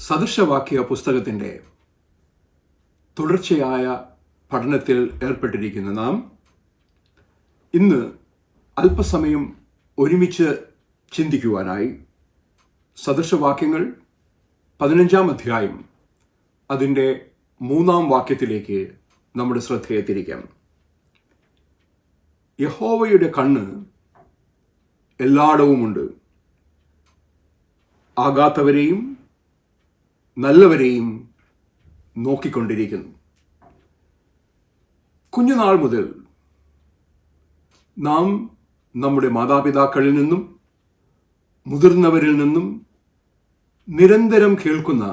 സദൃശവാക്യ പുസ്തകത്തിൻ്റെ തുടർച്ചയായ പഠനത്തിൽ ഏർപ്പെട്ടിരിക്കുന്ന നാം ഇന്ന് അല്പസമയം ഒരുമിച്ച് ചിന്തിക്കുവാനായി സദൃശവാക്യങ്ങൾ 15-ാം അധ്യായം അതിൻ്റെ 3-ാം വാക്യത്തിലേക്ക് നമ്മുടെ ശ്രദ്ധയെ തിരിക്കാം. യഹോവയുടെ കണ്ണ് എല്ലായിടവുമുണ്ട്, ആകാത്തവരെയും നല്ലവരെയും നോക്കിക്കൊണ്ടിരിക്കുന്നു. കുഞ്ഞുനാൾ മുതൽ നാം നമ്മുടെ മാതാപിതാക്കളിൽ നിന്നും മുതിർന്നവരിൽ നിന്നും നിരന്തരം കേൾക്കുന്ന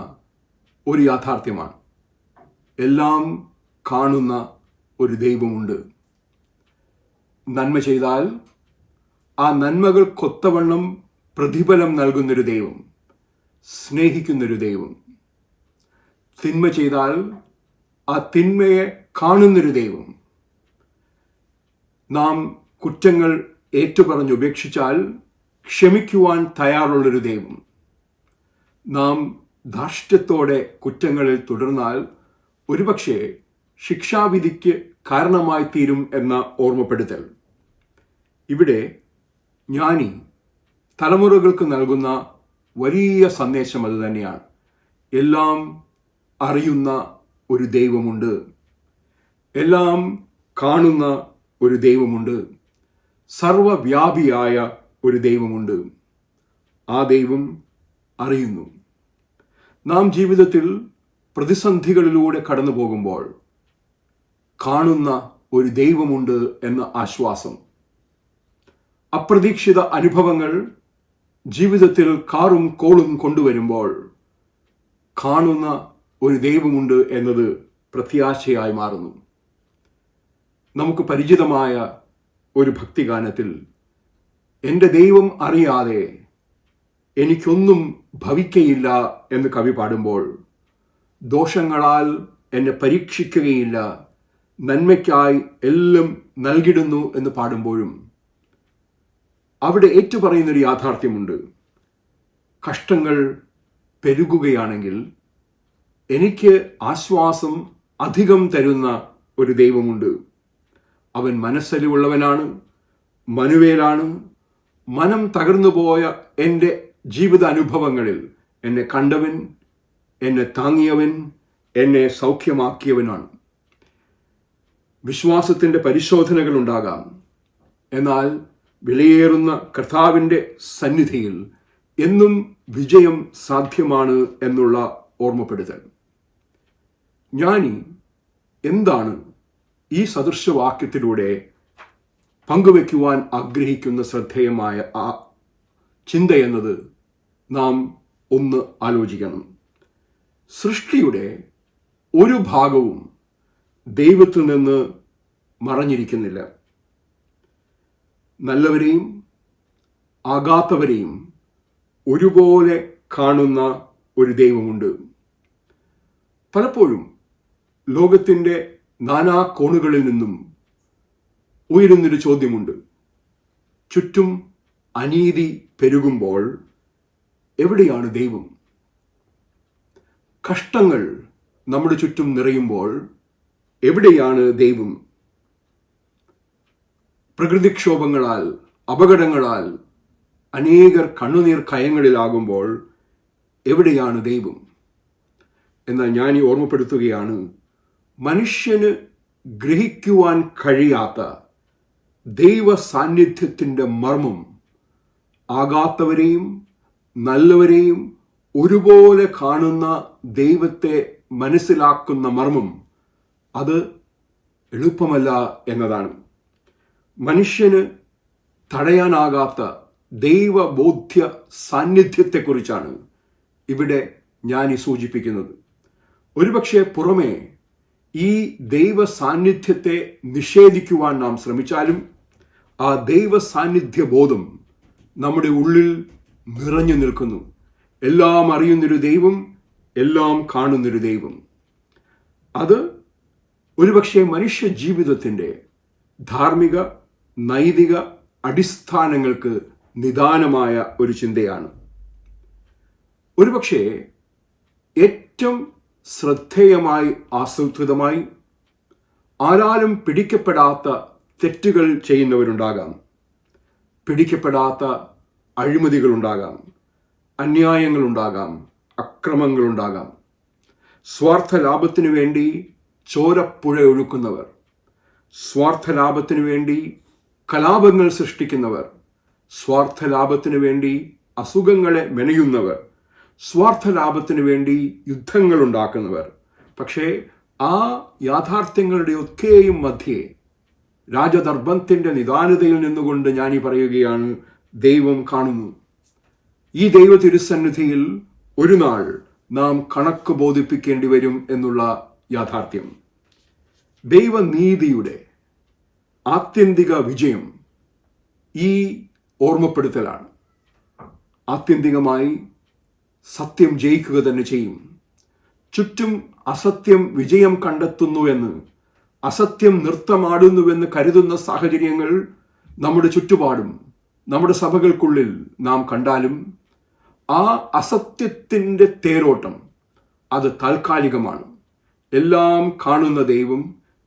ഒരു യാഥാർത്ഥ്യമാണ്, എല്ലാം കാണുന്ന ഒരു ദൈവമുണ്ട്. നന്മ ചെയ്താൽ ആ നന്മകൾക്കൊത്തവണ്ണം പ്രതിഫലം നൽകുന്നൊരു ദൈവം, സ്നേഹിക്കുന്നൊരു ദൈവം. തിന്മ ചെയ്താൽ ആ തിന്മയെ കാണുന്നൊരു ദൈവം. നാം കുറ്റങ്ങൾ ഏറ്റുപറഞ്ഞുപേക്ഷിച്ചാൽ ക്ഷമിക്കുവാൻ തയ്യാറുള്ളൊരു ദൈവം. നാം ധാർഷ്ട്യത്തോടെ കുറ്റങ്ങളിൽ തുടർന്നാൽ ഒരുപക്ഷെ ശിക്ഷാവിധിക്ക് കാരണമായി തീരും എന്ന ഓർമ്മപ്പെടുത്തൽ. ഇവിടെ ജ്ഞാനി തലമുറകൾക്ക് നൽകുന്ന വലിയ സന്ദേശം അത് തന്നെയാണ്. എല്ലാം അറിയുന്ന ഒരു ദൈവമുണ്ട്, എല്ലാം കാണുന്ന ഒരു ദൈവമുണ്ട്, സർവവ്യാപിയായ ഒരു ദൈവമുണ്ട്. ആ ദൈവം അറിയുന്നു. നാം ജീവിതത്തിൽ പ്രതിസന്ധികളിലൂടെ കടന്നു പോകുമ്പോൾ കാണുന്ന ഒരു ദൈവമുണ്ട് എന്ന ആശ്വാസം. അപ്രതീക്ഷിത അനുഭവങ്ങൾ ജീവിതത്തിൽ കാറും കോളും കൊണ്ടുവരുമ്പോൾ കാണുന്ന ഒരു ദൈവമുണ്ട് എന്നത് പ്രത്യാശയായി മാറുന്നു. നമുക്ക് പരിചിതമായ ഒരു ഭക്തിഗാനത്തിൽ എൻ്റെ ദൈവം അറിയാതെ എനിക്കൊന്നും ഭവിക്കയില്ല എന്ന് കവി പാടുമ്പോൾ, ദോഷങ്ങളാൽ എന്നെ പരീക്ഷിക്കുകയില്ല, നന്മയ്ക്കായി എല്ലാം നൽകിടുന്നു എന്ന് പാടുമ്പോഴും അവിടെ ഏറ്റുപറയുന്നൊരു യാഥാർത്ഥ്യമുണ്ട്. കഷ്ടങ്ങൾ പെരുകുകയാണെങ്കിൽ എനിക്ക് ആശ്വാസം അധികം തരുന്ന ഒരു ദൈവമുണ്ട്. അവൻ മനസ്സലിവുള്ളവനാണ്, മനുവേലാണ്. മനം തകർന്നുപോയ എൻ്റെ ജീവിത അനുഭവങ്ങളിൽ എന്നെ കണ്ടവൻ, എന്നെ താങ്ങിയവൻ, എന്നെ സൗഖ്യമാക്കിയവനാണ്. വിശ്വാസത്തിൻ്റെ പരിശോധനകൾ ഉണ്ടാകാം, എന്നാൽ വിലയേറുന്ന കർത്താവിൻ്റെ സന്നിധിയിൽ എന്നും വിജയം സാധ്യമാണ് എന്നുള്ള ഓർമ്മപ്പെടുത്തൽ. ജ്ഞാനി എന്താണ് ഈ സദൃശവാക്യത്തിലൂടെ പങ്കുവെക്കുവാൻ ആഗ്രഹിക്കുന്ന ശ്രദ്ധേയമായ ആ ചിന്തയെന്നത് നാം ഒന്ന് ആലോചിക്കണം. സൃഷ്ടിയുടെ ഒരു ഭാഗവും ദൈവത്തിൽ നിന്ന് മറഞ്ഞിരിക്കുന്നില്ല. നല്ലവരെയും ആകാത്തവരെയും ഒരുപോലെ കാണുന്ന ഒരു ദൈവമുണ്ട്. പലപ്പോഴും ലോകത്തിൻ്റെ നാനാ കോണുകളിൽ നിന്നും ഉയരുന്നൊരു ചോദ്യമുണ്ട്. ചുറ്റും അനീതി പെരുകുമ്പോൾ എവിടെയാണ് ദൈവം? കഷ്ടങ്ങൾ നമ്മുടെ ചുറ്റും നിറയുമ്പോൾ എവിടെയാണ് ദൈവം? പ്രകൃതിക്ഷോഭങ്ങളാൽ, അപകടങ്ങളാൽ അനേകർ കണ്ണുനീർ കയങ്ങളിലാകുമ്പോൾ എവിടെയാണ് ദൈവം? എന്നാൽ ഞാൻ ഈ ഓർമ്മപ്പെടുത്തുകയാണ്, മനുഷ്യന് ഗ്രഹിക്കുവാൻ കഴിയാത്ത ദൈവ സാന്നിധ്യത്തിൻ്റെ മർമ്മം, ആകാത്തവരെയും നല്ലവരെയും ഒരുപോലെ കാണുന്ന ദൈവത്തെ മനസ്സിലാക്കുന്ന മർമ്മം, അത് എളുപ്പമല്ല എന്നതാണ്. മനുഷ്യന് തടയാനാകാത്ത ദൈവബോധ്യ സാന്നിധ്യത്തെക്കുറിച്ചാണ് ഇവിടെ ഞാൻ ഈ സൂചിപ്പിക്കുന്നത്. ഒരുപക്ഷെ പുറമേ ഈ ദൈവ സാന്നിധ്യത്തെ നിഷേധിക്കുവാൻ നാം ശ്രമിച്ചാലും ആ ദൈവ സാന്നിധ്യ ബോധം നമ്മുടെ ഉള്ളിൽ നിറഞ്ഞു നിൽക്കുന്നു. എല്ലാം അറിയുന്നൊരു ദൈവം, എല്ലാം കാണുന്നൊരു ദൈവം. അത് ഒരുപക്ഷെ മനുഷ്യ ജീവിതത്തിൻ്റെ ധാർമ്മിക നൈതിക അടിസ്ഥാനങ്ങൾക്ക് നിദാനമായ ഒരു ചിന്തയാണ്. ഒരുപക്ഷെ ഏറ്റവും ശ്രദ്ധേയമായി ആസൂത്രിതമായി ആരാലും പിടിക്കപ്പെടാത്ത തെറ്റുകൾ ചെയ്യുന്നവരുണ്ടാകാം, പിടിക്കപ്പെടാത്ത അഴിമതികളുണ്ടാകാം, അന്യായങ്ങളുണ്ടാകാം, അക്രമങ്ങളുണ്ടാകാം, സ്വാർത്ഥ ലാഭത്തിനു വേണ്ടി ചോരപ്പുഴ ഒഴുക്കുന്നവർ, സ്വാർത്ഥ ലാഭത്തിനു വേണ്ടി കലാപങ്ങൾ സൃഷ്ടിക്കുന്നവർ, സ്വാർത്ഥ ലാഭത്തിനു വേണ്ടി അസുഖങ്ങളെ മെനയുന്നവർ, സ്വാർത്ഥ ലാഭത്തിനു വേണ്ടി യുദ്ധങ്ങൾ ഉണ്ടാക്കുന്നവർ. പക്ഷേ ആ യാഥാർത്ഥ്യങ്ങളുടെ ഒക്കെയും മധ്യേ രാജദർഭത്തിന്റെ നിദാനതയിൽ നിന്നുകൊണ്ട് ഞാനീ പറയുകയാണ്, ദൈവം കാണുന്നു. ഈ ദൈവ തിരുസന്നിധിയിൽ ഒരു നാൾ നാം കണക്ക് ബോധിപ്പിക്കേണ്ടി വരും എന്നുള്ള യാഥാർത്ഥ്യം. ദൈവനീതിയുടെ ആത്യന്തിക വിജയം ഈ ഓർമ്മപ്പെടുത്തലാണ്. ആത്യന്തികമായി സത്യം ജയിക്കുക തന്നെ ചെയ്യും. ചുറ്റും അസത്യം വിജയം കണ്ടെത്തുന്നുവെന്ന്, അസത്യം നൃത്തമാടുന്നുവെന്ന് കരുതുന്ന സാഹചര്യങ്ങൾ നമ്മുടെ ചുറ്റുപാടും നമ്മുടെ സഭകൾക്കുള്ളിൽ നാം കണ്ടാലും ആ അസത്യത്തിൻ്റെ തേരോട്ടം അത് താൽക്കാലികമാണ്. എല്ലാം കാണുന്ന ദൈവം,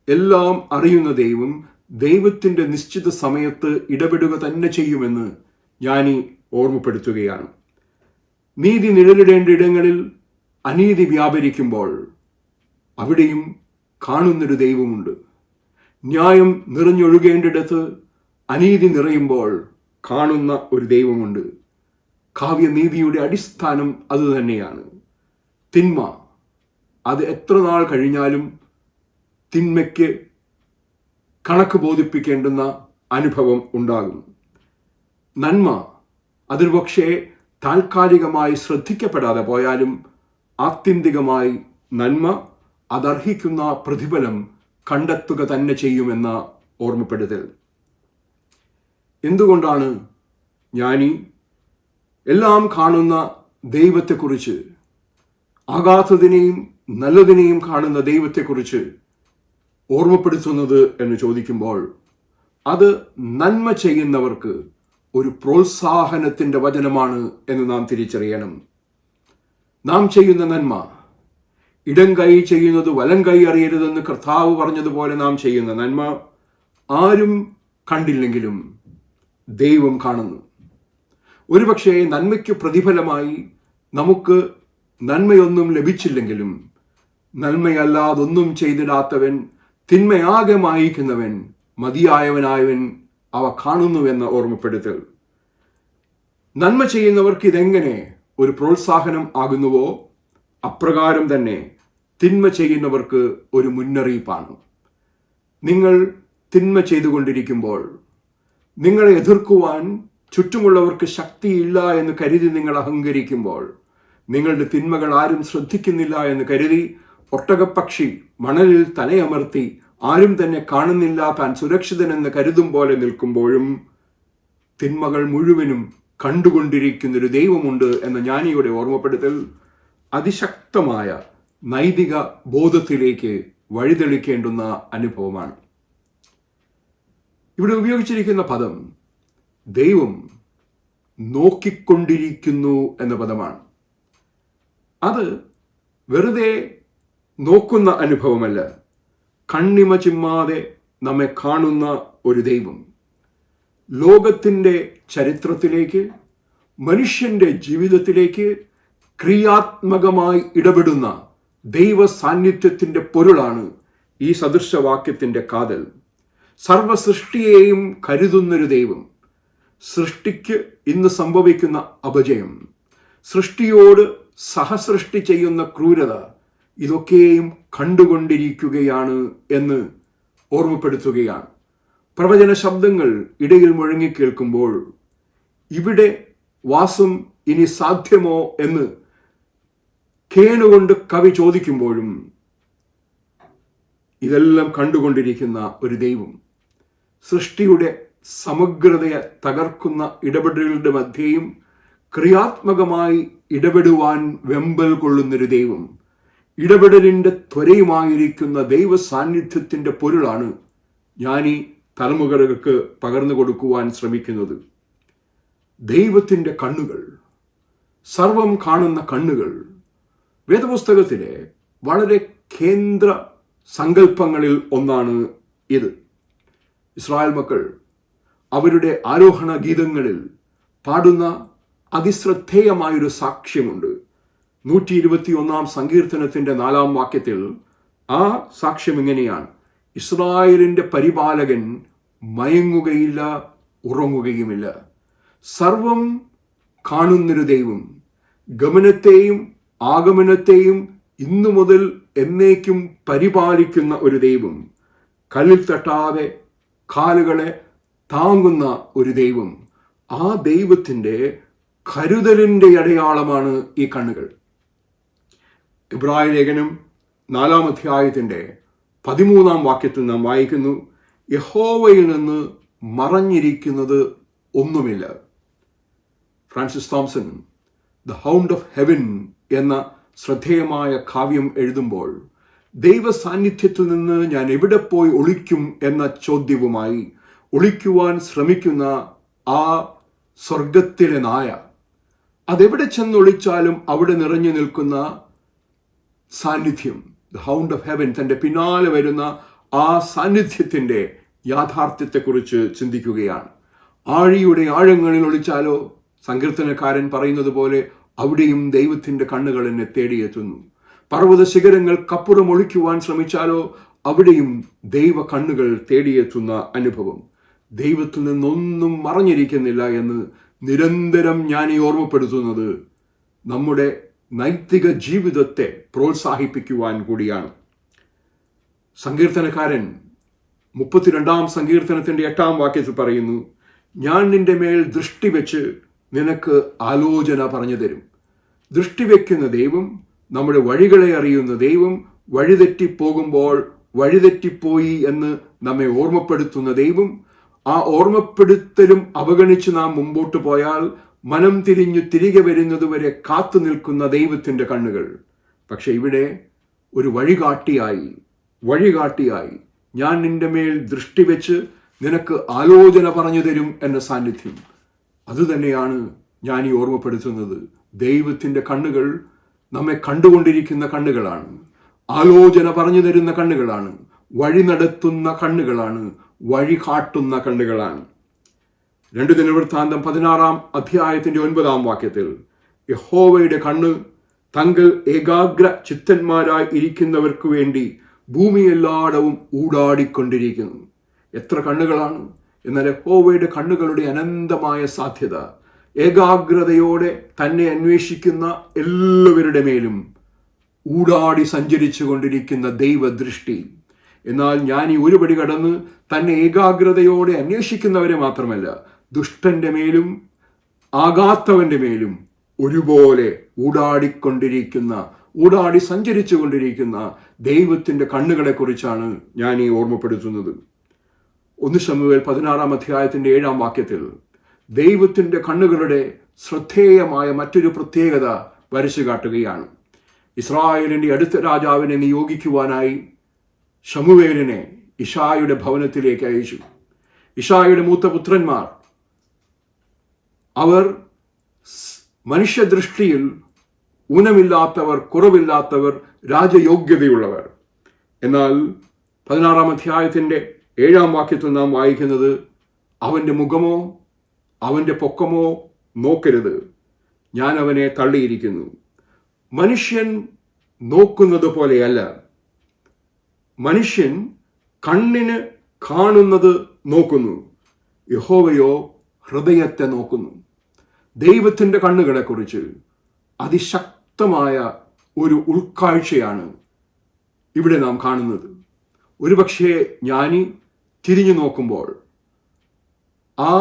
എല്ലാം അറിയുന്ന ദൈവം ദൈവത്തിൻ്റെ നിശ്ചിത സമയത്ത് ഇടപെടുക തന്നെ ചെയ്യുമെന്ന് ഞാനീ ഓർമ്മപ്പെടുത്തുകയാണ്. നീതി നിഴലിടേണ്ട ഇടങ്ങളിൽ അനീതി വ്യാപരിക്കുമ്പോൾ അവിടെയും കാണുന്നൊരു ദൈവമുണ്ട്. ന്യായം നിറഞ്ഞൊഴുകേണ്ടിടത്ത് അനീതി നിറയുമ്പോൾ കാണുന്ന ഒരു ദൈവമുണ്ട്. കാവ്യനീതിയുടെ അടിസ്ഥാനം അതുതന്നെയാണ്. തിന്മ അത് എത്ര നാൾ കഴിഞ്ഞാലും തിന്മയ്ക്ക് കണക്ക് ബോധിപ്പിക്കേണ്ടുന്ന അനുഭവം ഉണ്ടാകും. നന്മ അതൊരു പക്ഷേ താൽക്കാലികമായി ശ്രദ്ധിക്കപ്പെടാതെ പോയാലും ആത്യന്തികമായി നന്മ അതർഹിക്കുന്ന പ്രതിഫലം കണ്ടെത്തുക തന്നെ ചെയ്യുമെന്ന ഓർമ്മപ്പെടുത്തൽ. എന്തുകൊണ്ടാണ് ഞാനീ എല്ലാം കാണുന്ന ദൈവത്തെക്കുറിച്ച്, ആകാത്തതിനെയും നല്ലതിനെയും കാണുന്ന ദൈവത്തെക്കുറിച്ച് ഓർമ്മപ്പെടുത്തുന്നത് എന്ന് ചോദിക്കുമ്പോൾ, അത് നന്മ ചെയ്യുന്നവർക്ക് ഒരു പ്രോത്സാഹനത്തിൻ്റെ വചനമാണ് എന്ന് നാം തിരിച്ചറിയണം. നാം ചെയ്യുന്ന നന്മ, ഇടം കൈ ചെയ്യുന്നത് വലം കൈ അറിയരുതെന്ന് കർത്താവ് പറഞ്ഞതുപോലെ നാം ചെയ്യുന്ന നന്മ ആരും കണ്ടില്ലെങ്കിലും ദൈവം കാണുന്നു. ഒരുപക്ഷെ നന്മയ്ക്ക് പ്രതിഫലമായി നമുക്ക് നന്മയൊന്നും ലഭിച്ചില്ലെങ്കിലും നന്മയല്ലാതൊന്നും ചെയ്തിടാത്തവൻ, തിന്മയാകെ മായിക്കുന്നവൻ, മതിയായവനായവൻ അവ കാണുന്നുവെന്ന ഓർമ്മപ്പെടുത്തൽ. നന്മ ചെയ്യുന്നവർക്ക് ഇതെങ്ങനെ ഒരു പ്രോത്സാഹനം ആകുന്നുവോ അപ്രകാരം തന്നെ തിന്മ ചെയ്യുന്നവർക്ക് ഒരു മുന്നറിയിപ്പാണ്. നിങ്ങൾ തിന്മ ചെയ്തുകൊണ്ടിരിക്കുമ്പോൾ, നിങ്ങളെ എതിർക്കുവാൻ ചുറ്റുമുള്ളവർക്ക് ശക്തിയില്ല എന്ന് കരുതി നിങ്ങൾ അഹങ്കരിക്കുമ്പോൾ, നിങ്ങളുടെ തിന്മകൾ ആരും ശ്രദ്ധിക്കുന്നില്ല എന്ന് കരുതി ഒട്ടകപ്പക്ഷി മണലിൽ തലയമർത്തി ആരും തന്നെ കാണുന്നില്ല, താൻ സുരക്ഷിതനെന്ന് കരുതും പോലെ നിൽക്കുമ്പോഴും തിന്മകൾ മുഴുവനും കണ്ടുകൊണ്ടിരിക്കുന്നൊരു ദൈവമുണ്ട് എന്ന ജ്ഞാനിയുടെ ഓർമ്മപ്പെടുത്തൽ അതിശക്തമായ നൈതിക ബോധത്തിലേക്ക് വഴിതെളിക്കേണ്ടുന്ന അനുഭവമാണ്. ഇവിടെ ഉപയോഗിച്ചിരിക്കുന്ന പദം ദൈവം നോക്കിക്കൊണ്ടിരിക്കുന്നു എന്ന പദമാണ്. അത് വെറുതെ നോക്കുന്ന അനുഭവമല്ല, കണ്ണിമ ചിമ്മാതെ നമ്മെ കാണുന്ന ഒരു ദൈവം. ലോകത്തിൻ്റെ ചരിത്രത്തിലേക്ക്, മനുഷ്യന്റെ ജീവിതത്തിലേക്ക് ക്രിയാത്മകമായി ഇടപെടുന്ന ദൈവ സാന്നിധ്യത്തിൻ്റെ പൊരുളാണ് ഈ സദൃശവാക്യത്തിൻ്റെ കാതൽ. സർവസൃഷ്ടിയെയും കരുതുന്നൊരു ദൈവം, സൃഷ്ടിക്ക് ഇന്ന് സംഭവിക്കുന്ന അപജയം, സൃഷ്ടിയോട് സഹസൃഷ്ടി ചെയ്യുന്ന ക്രൂരത, ഇതൊക്കെയും കണ്ടുകൊണ്ടിരിക്കുകയാണ് എന്ന് ഓർമ്മപ്പെടുത്തുകയാണ്. പ്രവചന ശബ്ദങ്ങൾ ഇടയിൽ മുഴങ്ങിക്കേൾക്കുമ്പോൾ ഇവിടെ വാസം ഇനി സാധ്യമോ എന്ന് കേണുകൊണ്ട് കവി ചോദിക്കുമ്പോഴും ഇതെല്ലാം കണ്ടുകൊണ്ടിരിക്കുന്ന ഒരു ദൈവം, സൃഷ്ടിയുടെ സമഗ്രതയെ തകർക്കുന്ന ഇടപെടലുകളുടെ മധ്യേയും ക്രിയാത്മകമായി ഇടപെടുവാൻ വെമ്പൽ കൊള്ളുന്നൊരു ദൈവം, ഇടപെടലിൻ്റെ ത്വരയുമായിരിക്കുന്ന ദൈവ സാന്നിധ്യത്തിൻ്റെ പൊരുളാണ് ഞാൻ ഈ തലമുറകൾക്ക് പകർന്നു കൊടുക്കുവാൻ ശ്രമിക്കുന്നത്. ദൈവത്തിൻ്റെ കണ്ണുകൾ, സർവം കാണുന്ന കണ്ണുകൾ വേദപുസ്തകത്തിലെ വളരെ കേന്ദ്ര സങ്കല്പങ്ങളിൽ ഒന്നാണ് ഇത്. ഇസ്രായേൽ മക്കൾ അവരുടെ ആരോഹണ ഗീതങ്ങളിൽ പാടുന്ന അതിശ്രദ്ധേയമായൊരു സാക്ഷ്യമുണ്ട്. 121 സങ്കീർത്തനത്തിന്റെ 4 വാക്യത്തിൽ ആ സാക്ഷ്യം ഇങ്ങനെയാണ്: ഇസ്രായേലിന്റെ പരിപാലകൻ മയങ്ങുകയില്ല, ഉറങ്ങുകയുമില്ല. സർവം കാണുന്നൊരു ദൈവം, ഗമനത്തെയും ആഗമനത്തെയും ഇന്നു മുതൽ എന്നേക്കും പരിപാലിക്കുന്ന ഒരു ദൈവം, കല്ലിൽ തട്ടാതെ കാലുകളെ താങ്ങുന്ന ഒരു ദൈവം. ആ ദൈവത്തിന്റെ കരുതലിന്റെ അടയാളമാണ് ഈ കണ്ണുകൾ. ഇബ്രായ ലേഖനം 4 അധ്യായത്തിന്റെ 13 വാക്യത്തിൽ നാം വായിക്കുന്നു: യഹോവയിൽ നിന്ന് മറഞ്ഞിരിക്കുന്നത് ഒന്നുമില്ല. Francis Thompson the hound of heaven എന്ന ശ്രദ്ധേയമായ കാവ്യം എഴുതുമ്പോൾ ദൈവ സാന്നിധ്യത്തിൽ നിന്ന് ഞാൻ എവിടെ പോയി ഒളിക്കും എന്ന ചോദ്യവുമായി ഒളിക്കുവാൻ ശ്രമിക്കുന്ന ആ സ്വർഗത്തിലെ നായ, അതെവിടെ ചെന്നൊളിച്ചാലും അവിടെ നിറഞ്ഞു നിൽക്കുന്ന സാന്നിധ്യം, ദ ഹൗണ്ട് ഓഫ് ഹെവൻ, തന്റെ പിന്നാലെ വരുന്ന ആ സാന്നിധ്യത്തിന്റെ യാഥാർത്ഥ്യത്തെക്കുറിച്ച് ചിന്തിക്കുകയാണ്. ആഴിയുടെ ആഴങ്ങളിൽ ഒളിച്ചാലോ, സങ്കീർത്തനക്കാരൻ പറയുന്നത് പോലെ, അവിടെയും ദൈവത്തിന്റെ കണ്ണുകൾ എന്നെ തേടിയെത്തുന്നു. പർവ്വത ശിഖരങ്ങൾക്കപ്പുറം ഒളിക്കുവാൻ ശ്രമിച്ചാലോ, അവിടെയും ദൈവ കണ്ണുകൾ തേടിയെത്തുന്ന അനുഭവം. ദൈവത്തിൽ നിന്നൊന്നും മറഞ്ഞിരിക്കുന്നില്ല എന്ന് നിരന്തരം ഞാൻ ഈ ഓർമ്മപ്പെടുത്തുന്നത് നമ്മുടെ നൈതിക ജീവിതത്തെ പ്രോത്സാഹിപ്പിക്കുവാൻ കൂടിയാണ്. സങ്കീർത്തനക്കാരൻ 32 സങ്കീർത്തനത്തിന്റെ 8 വാക്യത്തിൽ പറയുന്നു: ഞാൻ നിന്റെ മേൽ ദൃഷ്ടി വെച്ച് നിനക്ക് ആലോചന പറഞ്ഞു തരും. ദൃഷ്ടി വെക്കുന്ന ദൈവം, നമ്മുടെ വഴികളെ അറിയുന്ന ദൈവം, വഴിതെറ്റിപ്പോകുമ്പോൾ വഴിതെറ്റിപ്പോയി എന്ന് നമ്മെ ഓർമ്മപ്പെടുത്തുന്ന ദൈവം, ആ ഓർമ്മപ്പെടുത്തലും അവഗണിച്ച് നാം മുമ്പോട്ട് പോയാൽ മനം തിരിഞ്ഞു തിരികെ വരുന്നതുവരെ കാത്തു നിൽക്കുന്ന ദൈവത്തിന്റെ കണ്ണുകൾ. പക്ഷെ ഇവിടെ ഒരു വഴികാട്ടിയായി ഞാൻ നിന്റെ മേൽ ദൃഷ്ടി വെച്ച് നിനക്ക് ആലോചന പറഞ്ഞു തരും എന്ന സാന്നിധ്യം. അതുതന്നെയാണ് ഞാൻ ഈ ഓർമ്മപ്പെടുത്തുന്നത്. ദൈവത്തിന്റെ കണ്ണുകൾ നമ്മെ കണ്ടുകൊണ്ടിരിക്കുന്ന കണ്ണുകളാണ്, ആലോചന പറഞ്ഞു തരുന്ന കണ്ണുകളാണ്, വഴി നടത്തുന്ന കണ്ണുകളാണ്, വഴി കാട്ടുന്ന കണ്ണുകളാണ്. 2 ദിനവൃത്താന്തം 16 അധ്യായത്തിന്റെ 9 വാക്യത്തിൽ യഹോവയുടെ കണ്ണ് തങ്ങൾ ഏകാഗ്ര ചിത്തന്മാരായി ഇരിക്കുന്നവർക്ക് വേണ്ടി ഭൂമിയെല്ലായിടവും ഊടാടിക്കൊണ്ടിരിക്കുന്നു. എത്ര കണ്ണുകളാണ്! എന്നാൽ യഹോവയുടെ കണ്ണുകളുടെ അനന്തമായ സാധ്യത ഏകാഗ്രതയോടെ തന്നെ അന്വേഷിക്കുന്ന എല്ലാവരുടെ മേലും ഊടാടി സഞ്ചരിച്ചു കൊണ്ടിരിക്കുന്ന ദൈവദൃഷ്ടി. എന്നാൽ ഞാൻ ഈ ഒരു പടി കടന്ന് തന്നെ ഏകാഗ്രതയോടെ അന്വേഷിക്കുന്നവരെ മാത്രമല്ല, ദുഷ്ടന്റെ മേലും ആകാത്തവന്റെ മേലും ഒരുപോലെ ഊടാടി സഞ്ചരിച്ചു കൊണ്ടിരിക്കുന്ന ദൈവത്തിന്റെ കണ്ണുകളെ കുറിച്ചാണ് ഞാൻ ഈ ഓർമ്മപ്പെടുത്തുന്നത്. 1 ശമൂവേൽ 16 അധ്യായത്തിന്റെ 7 വാക്യത്തിൽ ദൈവത്തിന്റെ കണ്ണുകളുടെ ശ്രദ്ധേയമായ മറ്റൊരു പ്രത്യേകത വരച്ചു കാട്ടുകയാണ്. ഇസ്രായേലിന്റെ അടുത്ത രാജാവിനെ നിയോഗിക്കുവാനായി ശമൂവേലിനെ ഇശായിയുടെ ഭവനത്തിലേക്ക് അയച്ചു. ഇശായിയുടെ മൂത്ത പുത്രന്മാർ, അവർ മനുഷ്യദൃഷ്ടിയിൽ ഊനമില്ലാത്തവർ, കുറവില്ലാത്തവർ, രാജയോഗ്യതയുള്ളവർ. എന്നാൽ 16 അധ്യായത്തിന്റെ 7 വാക്യത്തിൽ നാം വായിക്കുന്നത്: അവന്റെ മുഖമോ അവന്റെ പൊക്കമോ നോക്കരുത്, ഞാൻ അവനെ തള്ളിയിരിക്കുന്നു. മനുഷ്യൻ നോക്കുന്നത് പോലെയല്ല. മനുഷ്യൻ കണ്ണിന് കാണുന്നത് നോക്കുന്നു, യഹോവയോ ഹൃദയത്തെ നോക്കുന്നു. ദൈവത്തിന്റെ കണ്ണുകളെ കുറിച്ച് അതിശക്തമായ ഒരു ഉൾക്കാഴ്ചയാണ് ഇവിടെ നാം കാണുന്നത്. ഒരുപക്ഷെ ജ്ഞാനി തിരിഞ്ഞു നോക്കുമ്പോൾ, ആ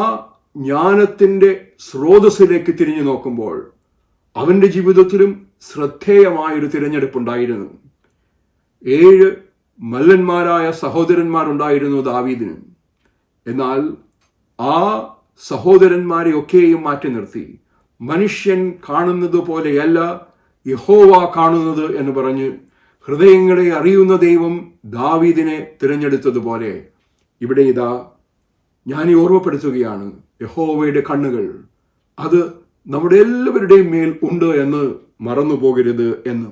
ജ്ഞാനത്തിന്റെ സ്രോതസ്സിലേക്ക് തിരിഞ്ഞു നോക്കുമ്പോൾ, അവന്റെ ജീവിതത്തിലും ശ്രദ്ധേയമായൊരു തിരഞ്ഞെടുപ്പുണ്ടായിരുന്നു. 7 മല്ലന്മാരായ സഹോദരന്മാരുണ്ടായിരുന്നു ദാവീദിന്. എന്നാൽ ആ സഹോദരന്മാരെയൊക്കെയും മാറ്റി നിർത്തി മനുഷ്യൻ കാണുന്നത് പോലെയല്ല യഹോവ കാണുന്നത് എന്ന് പറഞ്ഞ് ഹൃദയങ്ങളെ അറിയുന്ന ദൈവം ദാവീദിനെ തിരഞ്ഞെടുത്തതുപോലെ ഇവിടെ ഇതാ ഞാൻ ഈ ഓർമ്മപ്പെടുത്തുകയാണ്, യഹോവയുടെ കണ്ണുകൾ അത് നമ്മുടെ എല്ലാവരുടെയും മേൽ ഉണ്ട് എന്ന് മറന്നു പോകരുത് എന്ന്.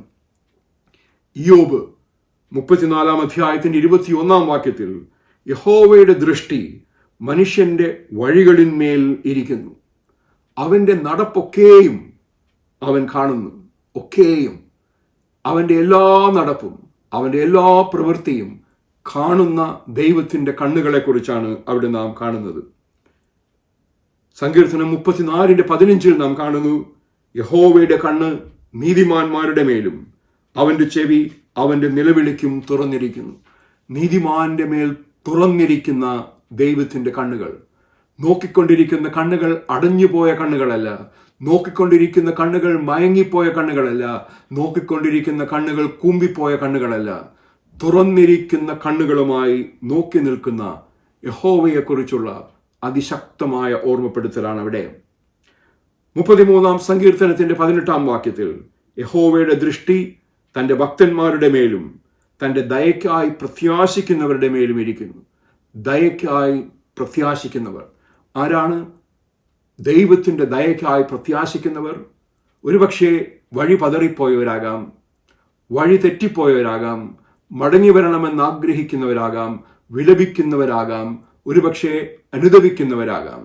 ഇയ്യോബ് 34 അധ്യായത്തിന്റെ 21 വാക്യത്തിൽ യഹോവയുടെ ദൃഷ്ടി മനുഷ്യന്റെ വഴികളിന്മേൽ ഇരിക്കുന്നു, അവന്റെ നടപ്പൊക്കെയും അവൻ കാണുന്നു. ഒക്കെയും, അവന്റെ എല്ലാ നടപ്പും അവന്റെ എല്ലാ പ്രവൃത്തിയും കാണുന്ന ദൈവത്തിന്റെ കണ്ണുകളെ കുറിച്ചാണ് അവിടെ നാം കാണുന്നത്. സങ്കീർത്തനം 34:15 നാം കാണുന്നു, യഹോവയുടെ കണ്ണ് നീതിമാന്മാരുടെ മേലും അവന്റെ ചെവി അവന്റെ നിലവിളിക്കും തുറന്നിരിക്കുന്നു. നീതിമാന്റെ മേൽ തുറന്നിരിക്കുന്ന ദൈവത്തിന്റെ കണ്ണുകൾ. നോക്കിക്കൊണ്ടിരിക്കുന്ന കണ്ണുകൾ അടഞ്ഞുപോയ കണ്ണുകളല്ല, നോക്കിക്കൊണ്ടിരിക്കുന്ന കണ്ണുകൾ മയങ്ങിപ്പോയ കണ്ണുകളല്ല, നോക്കിക്കൊണ്ടിരിക്കുന്ന കണ്ണുകൾ കൂമ്പിപ്പോയ കണ്ണുകളല്ല, തുറന്നിരിക്കുന്ന കണ്ണുകളുമായി നോക്കി നിൽക്കുന്ന യഹോവയെക്കുറിച്ചുള്ള അതിശക്തമായ ഓർമ്മപ്പെടുത്തലാണ് അവിടെ. 33 സങ്കീർത്തനത്തിന്റെ 18 വാക്യത്തിൽ യഹോവയുടെ ദൃഷ്ടി തന്റെ ഭക്തന്മാരുടെ മേലും തന്റെ ദയക്കായി പ്രത്യാശിക്കുന്നവരുടെ മേലും ഇരിക്കുന്നു. ദയക്കായി പ്രത്യാശിക്കുന്നവർ ആരാണ്? ദൈവത്തിന്റെ ദയക്കായി പ്രത്യാശിക്കുന്നവർ ഒരുപക്ഷെ വഴി പതറിപ്പോയവരാകാം, വഴി തെറ്റിപ്പോയവരാകാം, മടങ്ങി വരണമെന്ന് ആഗ്രഹിക്കുന്നവരാകാം, വിലപിക്കുന്നവരാകാം, ഒരുപക്ഷെ അനുദപിക്കുന്നവരാകാം.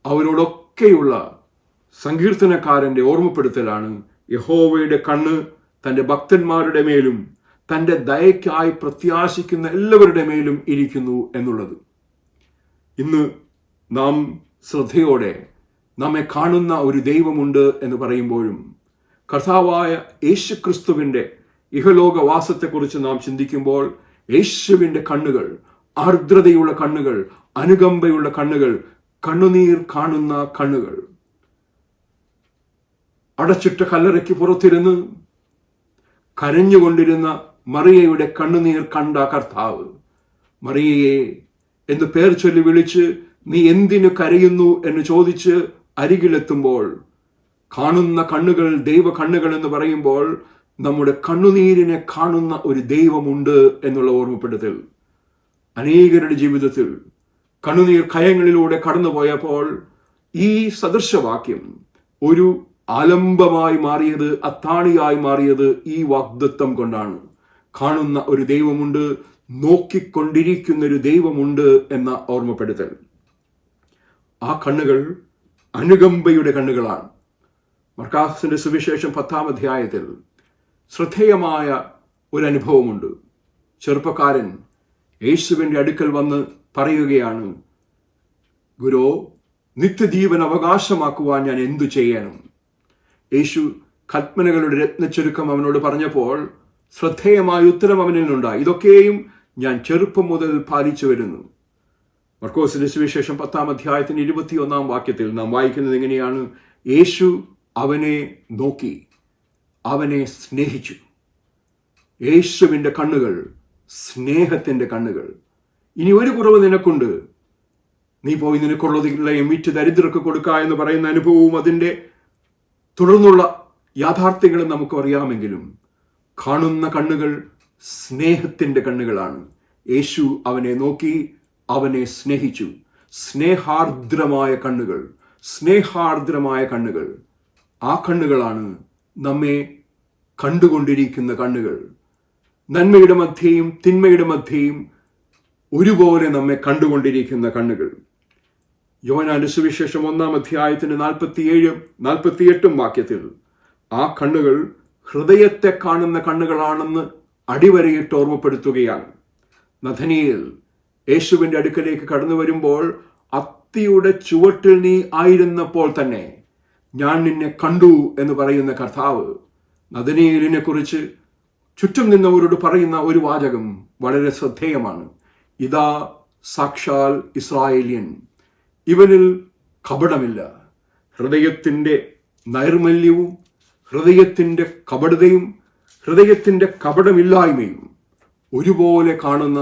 അവരോടൊക്കെയുള്ള സങ്കീർത്തനക്കാരന്റെ ഓർമ്മപ്പെടുത്തലാണ് യഹോവയുടെ കണ്ണ് തന്റെ ഭക്തന്മാരുടെ മേലും തന്റെ ദയക്കായി പ്രത്യാശിക്കുന്ന എല്ലാവരുടെ മേലും ഇരിക്കുന്നു എന്നുള്ളത്. ഇന്ന് നാം ശ്രദ്ധയോടെ നമ്മെ കാണുന്ന ഒരു ദൈവമുണ്ട് എന്ന് പറയുമ്പോഴും കർത്താവായ യേശുക്രിസ്തുവിന്റെ ഇഹലോകവാസത്തെക്കുറിച്ച് നാം ചിന്തിക്കുമ്പോൾ യേശുവിന്റെ കണ്ണുകൾ ആർദ്രതയുള്ള കണ്ണുകൾ, അനുകമ്പയുള്ള കണ്ണുകൾ, കണ്ണുനീർ കാണുന്ന കണ്ണുകൾ. അടച്ചിട്ട കല്ലറയ്ക്ക് പുറത്തിരുന്ന് കരഞ്ഞുകൊണ്ടിരുന്ന മറിയയുടെ കണ്ണുനീർ കണ്ട കർത്താവ് മറിയയെ എന്ന് പേർ ചൊല്ലി വിളിച്ച് നീ എന്തിനു കരയുന്നു എന്ന് ചോദിച്ച് അരികിലെത്തുമ്പോൾ കാണുന്ന കണ്ണുകൾ ദൈവ കണ്ണുകൾ എന്ന് പറയുമ്പോൾ നമ്മുടെ കണ്ണുനീരിനെ കാണുന്ന ഒരു ദൈവമുണ്ട് എന്നുള്ള ഓർമ്മപ്പെടുത്തൽ അനേകരുടെ ജീവിതത്തിൽ കണ്ണുനീർ കയങ്ങളിലൂടെ കടന്നുപോയപ്പോൾ ഈ സദൃശവാക്യം ഒരു ആലംബമായി മാറിയത്, അത്താണിയായി മാറിയത് ഈ വാഗ്ദത്തം കൊണ്ടാണ്. കാണുന്ന ഒരു ദൈവമുണ്ട്, നോക്കിക്കൊണ്ടിരിക്കുന്ന ഒരു ദൈവമുണ്ട് എന്ന ഓർമ്മപ്പെടുത്തൽ. ആ കണ്ണുകൾ അനുകമ്പയുടെ കണ്ണുകളാണ്. മർക്കാസിന്റെ സുവിശേഷം 10 അധ്യായത്തിൽ ശ്രദ്ധേയമായ ഒരു അനുഭവമുണ്ട്. ചെറുപ്പക്കാരൻ യേശുവിന്റെ അടുക്കൽ വന്ന് പറയുകയാണ്, ഗുരു, നിത്യജീവൻ അവകാശമാക്കുവാൻ ഞാൻ എന്തു ചെയ്യണം? യേശു കൽപ്പനകളുടെ രത്നച്ചുരുക്കം അവനോട് പറഞ്ഞപ്പോൾ ശ്രദ്ധേയമായ ഉത്തരം അവനിൽ നിന്നുണ്ടായി. ഇതൊക്കെയും ഞാൻ ചെറുപ്പം മുതൽ പാലിച്ചു വരുന്നു. മർക്കോസിന്റെ സുവിശേഷം 10 അധ്യായത്തിന്റെ 21 വാക്യത്തിൽ നാം വായിക്കുന്നത് എങ്ങനെയാണ്? യേശു അവനെ നോക്കി, അവനെ സ്നേഹിച്ചു. യേശുവിന്റെ കണ്ണുകൾ സ്നേഹത്തിന്റെ കണ്ണുകൾ. ഇനി ഒരു കുറവ് നിനക്കുണ്ട്, നീ പോയി നിനക്കുള്ളതിലെയും വിറ്റ് ദരിദ്രർക്ക് കൊടുക്കുക എന്ന് പറയുന്ന അനുഭവവും അതിൻ്റെ തുടർന്നുള്ള യാഥാർത്ഥ്യങ്ങളും നമുക്ക് അറിയാമെങ്കിലും കാണുന്ന കണ്ണുകൾ സ്നേഹത്തിന്റെ കണ്ണുകളാണ്. യേശു അവനെ നോക്കി, അവനെ സ്നേഹിച്ചു. സ്നേഹാർദ്രമായ കണ്ണുകൾ, സ്നേഹാർദ്രമായ കണ്ണുകൾ. ആ കണ്ണുകളാണ് നമ്മെ കണ്ടുകൊണ്ടിരിക്കുന്ന കണ്ണുകൾ. നന്മയുടെ മധ്യയും തിന്മയുടെ മധ്യയും ഒരുപോലെ നമ്മെ കണ്ടുകൊണ്ടിരിക്കുന്ന കണ്ണുകൾ. യോഹന്നാന്റെ സുവിശേഷം 1 അധ്യായത്തിന്റെ 47-48 വാക്യത്തിൽ ആ കണ്ണുകൾ ഹൃദയത്തെ കാണുന്ന കണ്ണുകളാണെന്ന് അടിവരയിട്ട് ഓർമ്മപ്പെടുത്തുകയാണ്. നഥനീയേൽ യേശുവിന്റെ അടുക്കലേക്ക് കടന്നു വരുമ്പോൾ അത്തിയുടെ ചുവട്ടിൽ നീ ആയിരുന്നപ്പോൾ തന്നെ ഞാൻ നിന്നെ കണ്ടു എന്ന് പറയുന്ന കർത്താവ് നഥനീയേലിനെ കുറിച്ച് ചുറ്റും നിന്നവരോട് പറയുന്ന ഒരു വാചകം വളരെ ശ്രദ്ധേയമാണ്. ഇതാ സാക്ഷാൽ ഇസ്രായേലിയൻ, ഇവനിൽ കപടമില്ല. ഹൃദയത്തിന്റെ നൈർമല്യവും ഹൃദയത്തിന്റെ കപടതയും ഹൃദയത്തിന്റെ കപടമില്ലായ്മയും ഒരുപോലെ കാണുന്ന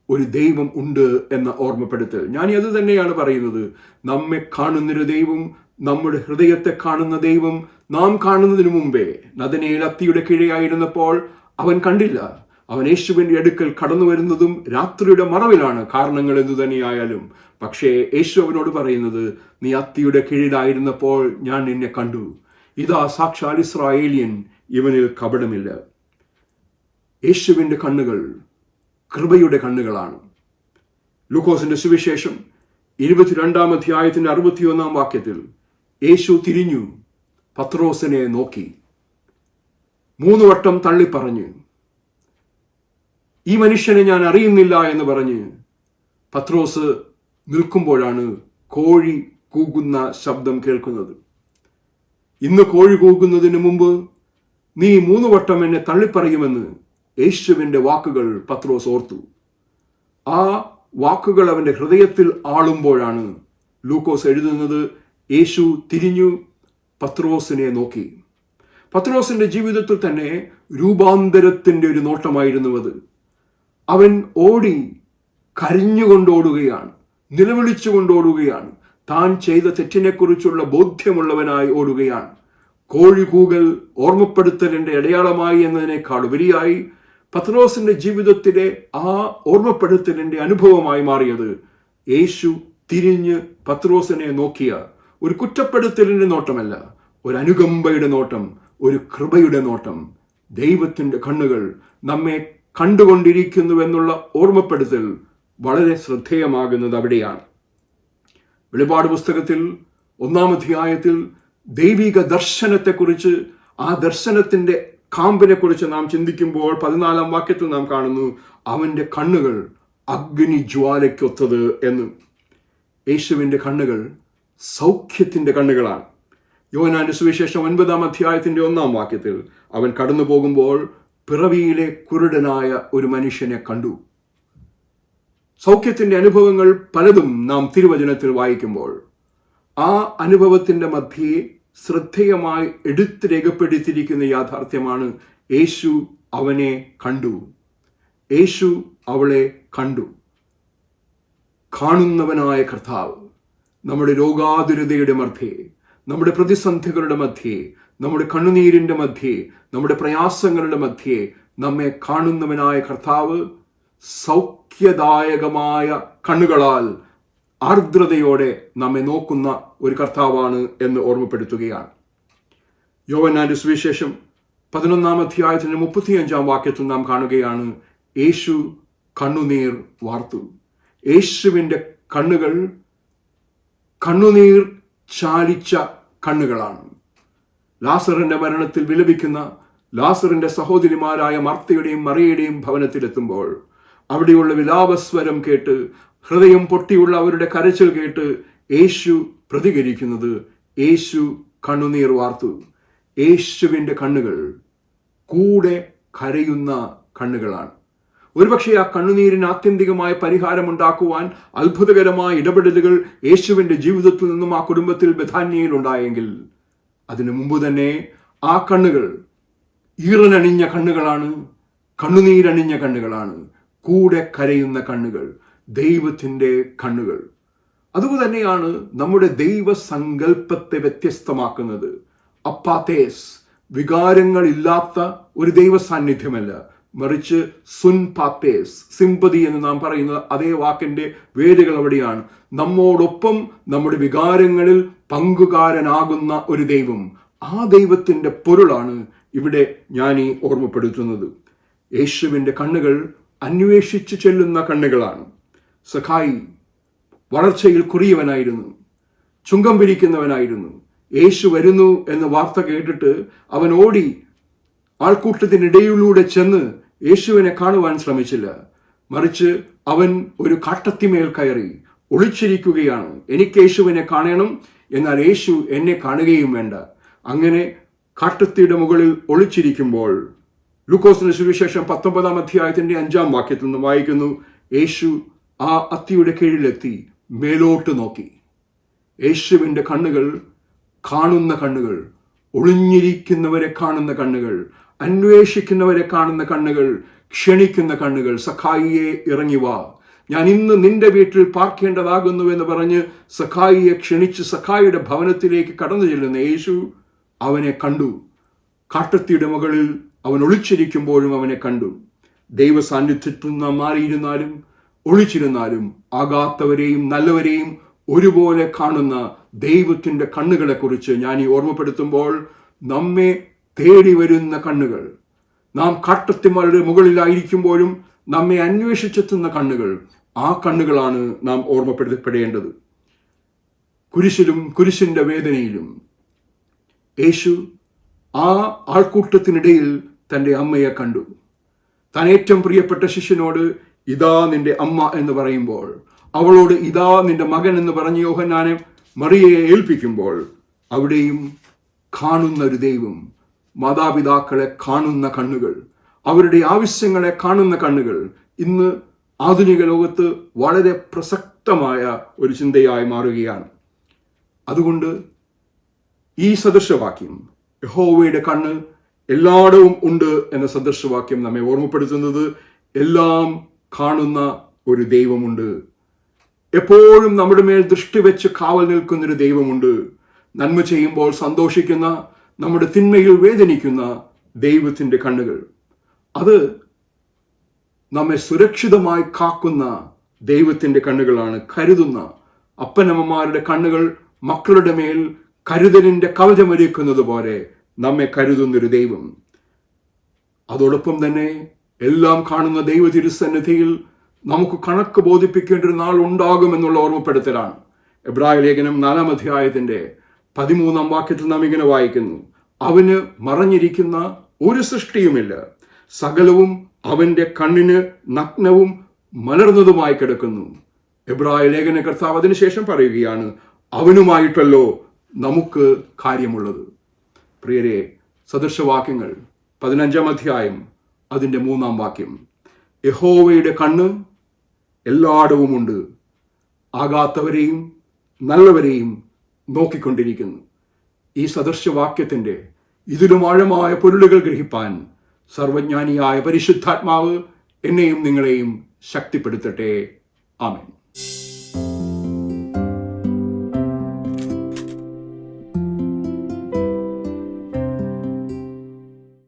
ഒരു ദൈവം ഉണ്ട് എന്ന ഓർമ്മപ്പെടുത്തൽ. ഞാൻ അത് തന്നെയാണ് പറയുന്നത്. നമ്മെ കാണുന്നൊരു ദൈവം, നമ്മുടെ ഹൃദയത്തെ കാണുന്ന ദൈവം നാം കാണുന്നതിനു മുമ്പേ നഥനയേൽ അത്തിയുടെ കീഴെയായിരുന്നപ്പോൾ അവൻ കണ്ടില്ല. അവൻ യേശുവിന്റെ അടുക്കൽ കടന്നു വരുന്നതും രാത്രിയുടെ മറവിലാണ്, കാരണങ്ങൾ എന്തു തന്നെയായാലും. പക്ഷേ യേശു അവനോട് പറയുന്നത്, നീ അത്തിയുടെ കീഴിലായിരുന്നപ്പോൾ ഞാൻ നിന്നെ കണ്ടു. ഇതാ സാക്ഷാൽ ഇസ്രായേലിയൻ, ഇവനിൽ കപടമില്ല. യേശുവിൻ്റെ കണ്ണുകൾ കൃപയുടെ കണ്ണുകളാണ്. ലൂക്കോസിന്റെ സുവിശേഷം 22-ാം അധ്യായത്തിന്റെ 61-ാം വാക്യത്തിൽ യേശു തിരിഞ്ഞു പത്രോസിനെ നോക്കി 3 വട്ടം തള്ളിപ്പറഞ്ഞു, ഈ മനുഷ്യനെ ഞാൻ അറിയുന്നില്ല എന്ന് പറഞ്ഞ് പത്രോസ് നിൽക്കുമ്പോഴാണ് കോഴി കൂകുന്ന ശബ്ദം കേൾക്കുന്നത്. ഇന്ന് കോഴി കൂകുന്നതിന് മുമ്പ് നീ 3 വട്ടം എന്നെ തള്ളിപ്പറയുമെന്ന് യേശുവിൻ്റെ വാക്കുകൾ പത്രോസ് ഓർത്തു. ആ വാക്കുകൾ അവൻ്റെ ഹൃദയത്തിൽ ആളുമ്പോഴാണ് ലൂക്കോസ് എഴുതുന്നത്, യേശു തിരിഞ്ഞു പത്രോസിനെ നോക്കി. പത്രോസിന്റെ ജീവിതത്തിൽ തന്നെ രൂപാന്തരത്തിന്റെ ഒരു നോട്ടമായിരുന്നു അത്. അവൻ ഓടി കരഞ്ഞുകൊണ്ടോടുകയാണ്, നിലവിളിച്ചുകൊണ്ടോടുകയാണ്. താൻ ചെയ്ത തെറ്റിനെക്കുറിച്ചുള്ള ബോധ്യമുള്ളവനായി ഓടുകയാണ്. കോഴികൂകൽ ഓർമ്മപ്പെടുത്തലിന്റെ അടയാളമായി എന്നതിനേക്കാൾ ഉപരിയായി പത്രോസിന്റെ ജീവിതത്തിലെ ആ ഓർമ്മപ്പെടുത്തലിന്റെ അനുഭവമായി മാറിയത് യേശു തിരിഞ്ഞ് പത്രോസിനെ നോക്കിയ ഒരു കുറ്റപ്പെടുത്തലിന്റെ നോട്ടമല്ല, ഒരു അനുകമ്പയുടെ നോട്ടം, ഒരു കൃപയുടെ നോട്ടം. ദൈവത്തിന്റെ കണ്ണുകൾ നമ്മെ കണ്ടുകൊണ്ടിരിക്കുന്നുവെന്നുള്ള ഓർമ്മപ്പെടുത്തൽ വളരെ ശ്രദ്ധേയമാകുന്നത് അവിടെയാണ്. വെളിപാട് പുസ്തകത്തിൽ 1-ാം അധ്യായത്തിൽ ദൈവിക ദർശനത്തെക്കുറിച്ച്, ആ ദർശനത്തിന്റെ കാമ്പിനെ കുറിച്ച് നാം ചിന്തിക്കുമ്പോൾ 14-ാം വാക്യത്തിൽ നാം കാണുന്നു, അവന്റെ കണ്ണുകൾ അഗ്നിജ്വാലയ്ക്കൊത്തത് എന്ന്. യേശുവിന്റെ കണ്ണുകൾ സൗഖ്യത്തിന്റെ കണ്ണുകളാണ്. യോഹന്നാന്റെ സുവിശേഷം 9-ാം അധ്യായത്തിന്റെ 1-ാം വാക്യത്തിൽ അവൻ കടന്നു പോകുമ്പോൾ പിറവിയിലെ കുരുടനായ ഒരു മനുഷ്യനെ കണ്ടു. സൗഖ്യത്തിന്റെ അനുഭവങ്ങൾ പലതും നാം തിരുവചനത്തിൽ വായിക്കുമ്പോൾ ആ അനുഭവത്തിന്റെ മധ്യേ ശ്രദ്ധേയമായി എടുത്ത് രേഖപ്പെടുത്തിയിരിക്കുന്ന യാഥാർത്ഥ്യമാണ് യേശു അവനെ കണ്ടു. യേശു അവളെ കണ്ടു. കാണുന്നവനായ കർത്താവ് നമ്മുടെ രോഗാതുരതയുടെ മധ്യേ, നമ്മുടെ പ്രതിസന്ധികളുടെ മധ്യേ, നമ്മുടെ കണ്ണുനീരിന്റെ മധ്യേ, നമ്മുടെ പ്രയാസങ്ങളുടെ മധ്യേ നമ്മെ കാണുന്നവനായ കർത്താവ് സൗഖ്യദായകമായ കണ്ണുകളാൽ ആർദ്രതയോടെ നമ്മെ നോക്കുന്ന ഒരു കർത്താവാണ് എന്ന് ഓർമ്മപ്പെടുത്തുകയാണ്. യോഹന്നാന്റെ സുവിശേഷം 11-ാം അധ്യായത്തിന്റെ 35-ാം വാക്യത്തിൽ നാം കാണുകയാണ്, യേശു കണ്ണുനീർ വാർത്തു. യേശുവിൻ്റെ കണ്ണുകൾ കണ്ണുനീർ ചാലിച്ച കണ്ണുകളാണ്. ലാസറിന്റെ മരണത്തിൽ വിലപിക്കുന്ന ലാസറിന്റെ സഹോദരിമാരായ മർത്തയുടെയും മറിയയുടെയും ഭവനത്തിലെത്തുമ്പോൾ അവിടെയുള്ള വിലാപസ്വരം കേട്ട്, ഹൃദയം പൊട്ടിയുള്ള അവരുടെ കരച്ചിൽ കേട്ട് യേശു പ്രതികരിക്കുന്നത്, യേശു കണ്ണുനീർ വാർത്തു. യേശുവിൻ്റെ കണ്ണുകൾ കൂടെ കരയുന്ന കണ്ണുകളാണ്. ഒരുപക്ഷെ ആ കണ്ണുനീരിന് ആത്യന്തികമായ പരിഹാരമുണ്ടാക്കുവാൻ അത്ഭുതകരമായ ഇടപെടലുകൾ യേശുവിൻ്റെ ജീവിതത്തിൽ നിന്നും ആ കുടുംബത്തിൽ ബഥാന്യയിൽ ഉണ്ടായെങ്കിൽ അതിനു മുമ്പ് തന്നെ ആ കണ്ണുകൾ ഈറനണിഞ്ഞ കണ്ണുകളാണ്, കണ്ണുനീരണിഞ്ഞ കണ്ണുകളാണ്, കൂടെ കരയുന്ന കണ്ണുകൾ, ദൈവത്തിൻ്റെ കണ്ണുകൾ. അതുതന്നെയാണ് നമ്മുടെ ദൈവസങ്കല്പത്തെ വ്യത്യസ്തമാക്കുന്നത്. അപ്പാത്തേസ്, വികാരങ്ങളില്ലാത്ത ഒരു ദൈവ സാന്നിധ്യമല്ല, മറിച്ച് സുൻ പാത്തേസ്, സിമ്പതി എന്ന് നാം പറയുന്ന അതേ വാക്കിന്റെ വേരുകൾ അവിടെയാണ്. നമ്മോടൊപ്പം നമ്മുടെ വികാരങ്ങളിൽ പങ്കുകാരനാകുന്ന ഒരു ദൈവം. ആ ദൈവത്തിന്റെ പൊരുളാണ് ഇവിടെ ഞാൻ ഈ ഓർമ്മപ്പെടുത്തുന്നത്. യേശുവിൻ്റെ കണ്ണുകൾ അന്വേഷിച്ചു ചെല്ലുന്ന കണ്ണുകളാണ്. സഖായി വളർച്ചയിൽ കുറിയവനായിരുന്നു, ചുങ്കം പിരിക്കുന്നവനായിരുന്നു. യേശു വരുന്നു എന്ന വാർത്ത കേട്ടിട്ട് അവൻ ഓടി ആൾക്കൂട്ടത്തിനിടയിലൂടെ ചെന്ന് യേശുവിനെ കാണുവാൻ ശ്രമിച്ചില്ല. മറിച്ച് അവൻ ഒരു കാട്ടത്തിമേൽ കയറി ഒളിച്ചിരിക്കുകയാണ്. എനിക്ക് യേശുവിനെ കാണണം, എന്നാൽ യേശു എന്നെ കാണുകയും വേണ്ട. അങ്ങനെ കാട്ടത്തിയുടെ മുകളിൽ ഒളിച്ചിരിക്കുമ്പോൾ ലൂക്കോസിന്റെ സുവിശേഷം 19-ാം അധ്യായത്തിന്റെ 5-ാം വാക്യത്തിൽ നിന്ന് വായിക്കുന്നു, യേശു ആ അത്തിയുടെ കീഴിലെത്തി മേലോട്ട് നോക്കി. യേശുവിൻ്റെ കണ്ണുകൾ കാണുന്ന കണ്ണുകൾ, ഒളിഞ്ഞിരിക്കുന്നവരെ കാണുന്ന കണ്ണുകൾ, അന്വേഷിക്കുന്നവരെ കാണുന്ന കണ്ണുകൾ, ക്ഷണിക്കുന്ന കണ്ണുകൾ. സഖായിയെ ഇറങ്ങി വാ, ഞാൻ ഇന്ന് നിന്റെ വീട്ടിൽ പാർക്കേണ്ടതാകുന്നു എന്ന് പറഞ്ഞ് സഖായിയെ ക്ഷണിച്ച് സഖായിയുടെ ഭവനത്തിലേക്ക് കടന്നു ചെല്ലുന്ന യേശു അവനെ കണ്ടു. കാട്ടത്തിയുടെ മുകളിൽ അവൻ ഒളിച്ചിരിക്കുമ്പോഴും അവനെ കണ്ടു. ദൈവ സാന്നിധ്യത്തിൽ നാം മാറിയിരുന്നാലും ഒളിച്ചിരുന്നാലും ആകാത്തവരെയും നല്ലവരെയും ഒരുപോലെ കാണുന്ന ദൈവത്തിൻ്റെ കണ്ണുകളെക്കുറിച്ച് ഞാൻ ഈ ഓർമ്മപ്പെടുത്തുമ്പോൾ, നമ്മെ തേടി വരുന്ന കണ്ണുകൾ, നാം കാട്ടത്തിമാരുടെ മുകളിലായിരിക്കുമ്പോഴും നമ്മെ അന്വേഷിച്ചെത്തുന്ന കണ്ണുകൾ, ആ കണ്ണുകളാണ് നാം ഓർമ്മപ്പെടുത്തപ്പെടേണ്ടത്. കുരിശിലും കുരിശിന്റെ വേദനയിലും യേശു ആ ആൾക്കൂട്ടത്തിനിടയിൽ തൻ്റെ അമ്മയെ കണ്ടു. താൻ ഏറ്റവും പ്രിയപ്പെട്ട ശിഷ്യനോട് ഇതാ നിന്റെ അമ്മ എന്ന് പറയുമ്പോൾ, അവളോട് ഇതാ നിന്റെ മകൻ എന്ന് പറഞ്ഞ് യോഹന്നാനെ മറിയയെ ഏൽപ്പിക്കുമ്പോൾ, അവിടെയും കാണുന്ന ഒരു ദൈവം, മാതാപിതാക്കളെ കാണുന്ന കണ്ണുകൾ, അവരുടെ ആവശ്യങ്ങളെ കാണുന്ന കണ്ണുകൾ ഇന്ന് ആധുനിക ലോകത്ത് വളരെ പ്രസക്തമായ ഒരു ചിന്തയായി മാറുകയാണ്. അതുകൊണ്ട് ഈ സദൃശവാക്യം, യഹോവയുടെ കണ്ണ് എല്ലായിടവും ഉണ്ട് എന്ന സദൃശവാക്യം നമ്മെ ഓർമ്മപ്പെടുത്തുന്നത് എല്ലാം കാണുന്ന ഒരു ദൈവമുണ്ട്. എപ്പോഴും നമ്മുടെ മേൽ ദൃഷ്ടി വെച്ച് കാവൽ നിൽക്കുന്നൊരു ദൈവമുണ്ട്. നന്മ ചെയ്യുമ്പോൾ സന്തോഷിക്കുന്ന, നമ്മുടെ തിന്മയിൽ വേദനിക്കുന്ന ദൈവത്തിൻ്റെ കണ്ണുകൾ, അത് നമ്മെ സുരക്ഷിതമായി കാക്കുന്ന ദൈവത്തിൻ്റെ കണ്ണുകളാണ്. കരുതുന്ന അപ്പനമ്മമാരുടെ കണ്ണുകൾ മക്കളുടെ മേൽ കരുതലിന്റെ കവചമൊരുക്കുന്നത് പോലെ നമ്മെ കരുതുന്നൊരു ദൈവം. അതോടൊപ്പം തന്നെ എല്ലാം കാണുന്ന ദൈവ തിരുസന്നിധിയിൽ നമുക്ക് കണക്ക് ബോധിപ്പിക്കേണ്ട ഒരു നാൾ ഉണ്ടാകുമെന്നുള്ള ഓർമ്മപ്പെടുത്തലാണ്. എബ്രായ ലേഖനം 4-ാം അധ്യായത്തിന്റെ 13-ാം വാക്യത്തിൽ നാം ഇങ്ങനെ വായിക്കുന്നു, അവന് മറഞ്ഞിരിക്കുന്ന ഒരു സൃഷ്ടിയുമില്ല, സകലവും അവന്റെ കണ്ണിന് നഗ്നവും മലർന്നതുമായി കിടക്കുന്നു. എബ്രായ ലേഖന കർത്താവ് അതിനുശേഷം പറയുകയാണ്, അവനുമായിട്ടല്ലോ നമുക്ക് കാര്യമുള്ളത്. പ്രിയരെ, സദൃശവാക്യങ്ങൾ 15-ാം അധ്യായം അതിൻ്റെ 3-ാം വാക്യം, യഹോവയുടെ കണ്ണ് എല്ലായിടവുമുണ്ട്, ആകാത്തവരെയും നല്ലവരെയും നോക്കിക്കൊണ്ടിരിക്കുന്നു. ഈ സദൃശവാക്യത്തിൻ്റെ ഇതിലും ആഴമായ പൊരുളുകൾ ഗ്രഹിപ്പാൻ സർവജ്ഞാനിയായ പരിശുദ്ധാത്മാവ് എന്നെയും നിങ്ങളെയും ശക്തിപ്പെടുത്തട്ടെ. ആമേൻ.